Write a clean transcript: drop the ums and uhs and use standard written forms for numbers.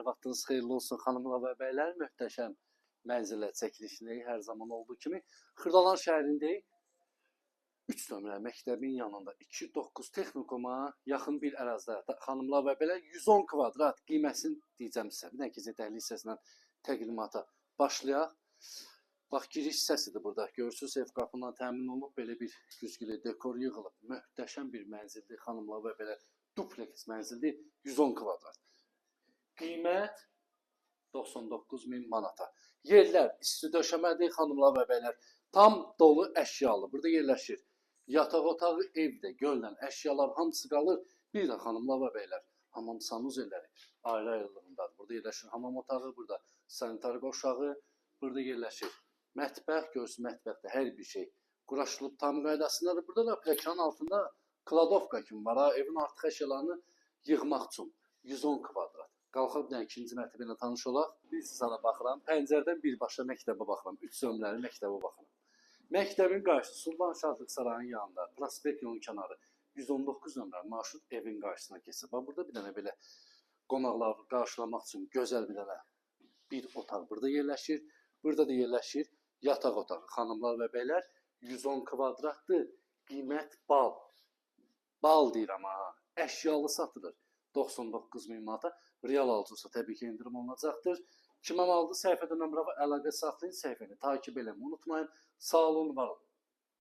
vaxtınız xeyirli olsun xanımlar və bəylər. Möhtəşəm mənzilə çəkilişindəyik hər zaman olduğu kimi. Xırdalan şəhərindəyik. 3 nömrə məktəbin yanında 2-9 texnikuma yaxın bir ərazidə xanımlar və bəylər 110 kvadrat qiyməsini deyəcəm sizə. Bir dənə dəhliz hissəsindən təqdimata başlayaq. Bax, giriş hissəsidir burada. Görürsünüz, ev qapından təmin olunub, belə bir güzgülü dekor yığılıb. Möhtəşəm bir mənzildir xanımlar və bəylər. Dupleks mənzildir, 110 kvadrat. Qiymət 99.000 manata. Yerlər isti döşəmədir xanımlar və bəylər. Tam dolu əşyalı. Burada yerləşir. Yataq otağı, evdə, göllə əşyalar hamısı qalır. Bir də xanımlar və bəylər, hamam sanuzelləri ayrı-ayrılığındadır. Burada yerləşir hamam otağı, burada sanitar qoşağı, burada yerləşir mətbəx. Görürsünüz, mətbəxdə hər bir şey quraşılıb tam qaydasındadır. Burada da plekanın altında kladovka kimi var. Evin artıq əşyalarını yığmaq üçün 110 kvadrat. Qalxaq bir dənə ikinci mərtəbə ilə tanış olaq. Bir sana baxıram. Pəncərədən birbaşa məktəbə baxıram. 3 nömrəli məktəbə baxıram. Məktəbin qarşısı Sultan Şahdıq Sarayının yanında, prospekt yolun kənarı 119 nömrəli marşrut evin qarşısına keçir. Bax, burada bir dənə belə qonaqları qarşılamaq üçün gözəl bir dənə bir otaq burada yerləşir. Burada da yerləşir yataq otağı. Xanımlar və bəylər, 110 kvadratdır. Qiymət bal. Bal deyirəm ha. Əşyalı satılır. 99.000 manata. Real alıcısı təbii ki indirim olunacaqdır. Kimə maldır? Səhifədə nömrə və əlaqə saxlayın. Səhifəni takib eləməyi unutmayın. Sağ olun, var olun.